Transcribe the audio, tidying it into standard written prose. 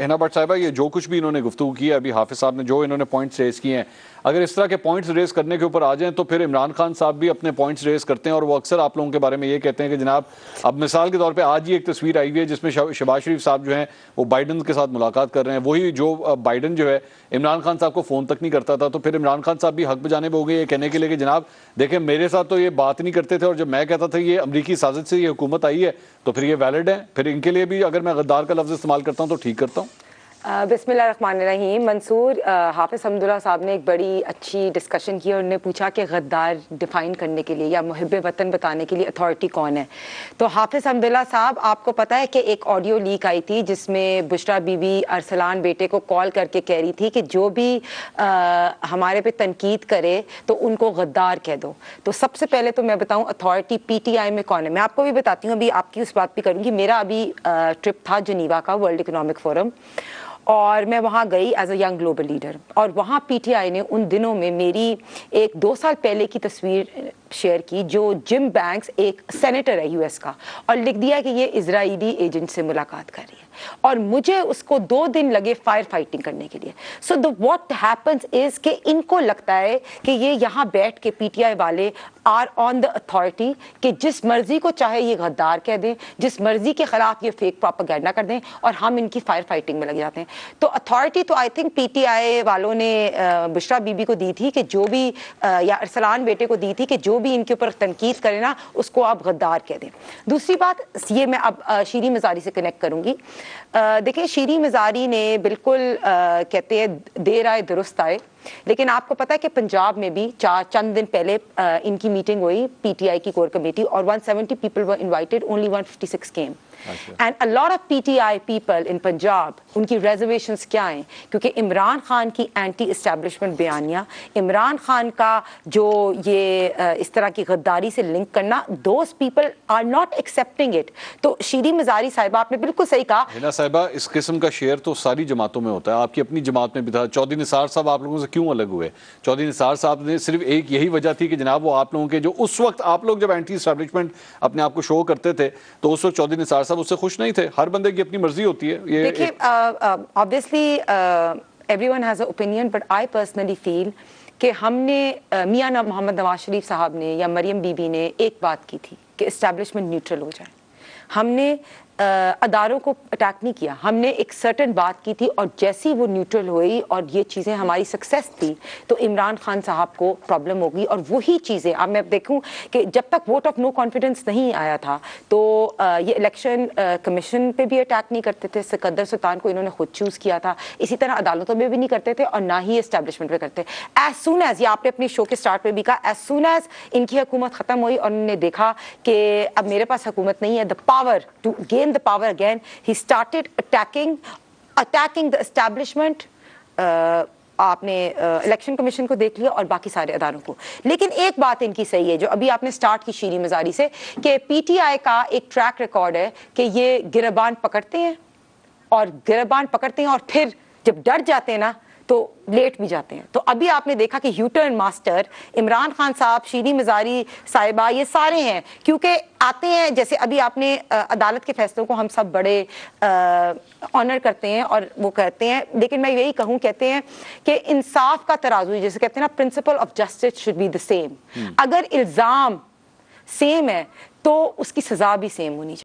हिना भट्ट साहिबा, ये जो कुछ भी इन्होंने गुफ्तगू की है अभी, हाफिज साहब ने जो इन्होंने पॉइंट्स रेज किए हैं, अगर इस तरह के पॉइंट्स रेज करने के ऊपर आ जाएं तो फिर इमरान खान साहब भी अपने पॉइंट्स रेज करते हैं और वो अक्सर आप लोगों के बारे में ये कहते हैं कि जनाब, अब मिसाल के तौर पे आज ही एक तस्वीर आई हुई है जिसमें शहबाज शरीफ साहब जो हैं वो बाइडन के साथ मुलाकात कर रहे हैं, वही जो बाइडन जो है इमरान खान साहब को फ़ोन तक नहीं करता था, तो फिर इमरान खान साहब भी हक बजाने हो गए ये कहने के लिए कि जनाब देखें मेरे साथ तो ये बात नहीं करते थे और जब मैं कहता था ये अमरीकी साजिश से ये हुकूमत आई है तो फिर ये वैलिड है, फिर इनके लिए भी अगर मैं गद्दार का लफ्ज़ इस्तेमाल करता हूँ तो ठीक करता हूँ। बिस्मिल्लाहिर्रहमानिर्रहीम। मंसूर, हाफिज़ हमदुल्ला साहब ने एक बड़ी अच्छी डिस्कशन की और उन्होंने पूछा कि गद्दार डिफ़ाइन करने के लिए या मुहिब वतन बताने के लिए अथॉरिटी कौन है। तो हाफिज़ हमदुल्ला साहब, आपको पता है कि एक ऑडियो लीक आई थी जिसमें बुशरा बीबी अरसलान बेटे को कॉल करके कह रही थी कि जो भी हमारे पे तनकीद करे तो उनको गद्दार कह दो। तो सबसे पहले तो मैं बताऊँ अथॉरिटी PTI में कौन है। मैं आपको भी बताती हूँ, अभी आपकी उस बात भी करूँगी। मेरा अभी ट्रिप था जनीवा का, वर्ल्ड इकोनॉमिक फोरम, और मैं वहाँ गई as a young global leader, और वहाँ PTI ने उन दिनों में मेरी एक 2 साल पहले की तस्वीर शेयर की जो जिम बैंक्स एक सेनेटर है US का, और लिख दिया कि ये इजरायली एजेंट से मुलाकात कर रही है, और मुझे उसको 2 दिन लगे फायर फाइटिंग करने के लिए। So the what happens is कि इनको लगता है कि ये यहाँ बैठ के PTI वाले आर ऑन द अथॉरिटी कि जिस मर्जी को चाहे ये गद्दार कह दें, जिस मर्जी के खिलाफ ये फेक प्रोपेगेंडा कर दें, और हम इनकी फायर फाइटिंग में लग जाते हैं। तो अथॉरिटी तो आई थिंक PTI वालों ने बुशरा बीबी को दी थी कि जो भी या अरसलान बेटे को दी थी कि जो भी इनके ऊपर तनकीद करे ना उसको आप गद्दार कह दें। दूसरी बात ये मैं अब शीरी मज़ारी से कनेक्ट करूंगी। देखिए, शीरी मज़ारी ने बिल्कुल कहते हैं देर आए दुरुस्त आए, लेकिन आपको पता है कि पंजाब में भी चंद दिन पहले इनकी मीटिंग हुई PTI की कोर कमेटी, और 170 people were invited, only 156 came. And a lot of PTI people in Punjab, उनकी रेजर्वेशंस क्या हैं? क्योंकि इमरान खान की एंटी इस्टेब्लिशमेंट बयानिया, इमरान खान का जो ये इस तरह की गद्दारी से लिंक करना, those people are not accepting it. तो शीरी मज़ारी साहिबा, आपने बिल्कुल सही कहा। हिना साहिबा, इस किस्म का शेयर तो सारी जमातों में होता है, आपकी अपनी जमात में भी था। चौधरी निसार साहब आप लोगों से क्यों अलग हुए? चौधरी निसार साहब ने सिर्फ एक यही वजह थी कि जनाब वो आप लोगों के जो उस वक्त आप लोग जब एंटी इस्टेब्लिशमेंट अपने आप को शो करते थे तो उस वक्त चौधरी निसार साहब उससे खुश नहीं थे। हर बंदे की अपनी मर्जी होती है। ये देखिए, obviously everyone has a opinion, but I personally feel कि हमने मियां मोहम्मद नवाज शरीफ साहब ने या मरियम बीबी ने एक बात की थी कि इस्टेब्लिशमेंट न्यूट्रल हो जाए। हमने अदारों को अटैक नहीं किया, हमने एक सर्टन बात की थी, और जैसी वो न्यूट्रल हुई और ये चीज़ें हमारी सक्सेस थी तो इमरान खान साहब को प्रॉब्लम होगी। और वही चीज़ें अब मैं देखूं कि जब तक वोट ऑफ नो कॉन्फिडेंस नहीं आया था तो ये इलेक्शन कमीशन पे भी अटैक नहीं करते थे, सिकंदर सुल्तान को इन्होंने खुद चूज़ किया था, इसी तरह अदालतों में भी नहीं करते थे और ना ही इस्टेब्लिशमेंट पे करते। एज सून एज, ये आपने अपनी शो के स्टार्ट पे भी कहा, एज सून एज इनकी हुकूमत ख़त्म हुई और उन्होंने देखा कि अब मेरे पास हुकूमत नहीं है, the power to gain the power again, he started attacking the establishment। आपने इलेक्शन कमीशन को देख लिया और बाकी सारे अदारों को। लेकिन एक बात इनकी सही है जो अभी आपने स्टार्ट की शीरी मज़ारी से, कि PTI का एक ट्रैक रिकॉर्ड है कि ये गिरबान पकड़ते हैं और फिर जब डर जाते हैं ना तो लेट भी जाते हैं। तो अभी आपने देखा कि यूटर्न मास्टर इमरान खान साहब, शीरी मज़ारी साहिबा, ये सारे हैं, क्योंकि आते हैं, जैसे अभी आपने अदालत के फैसलों को हम सब बड़े ऑनर करते हैं और वो कहते हैं, लेकिन मैं यही कहूँ, कहते हैं कि इंसाफ का तराजू, जैसे कहते हैं ना, principle of justice should be the same. अगर इल्ज़ाम सेम है तो उसकी सज़ा भी सेम होनी चाहिए।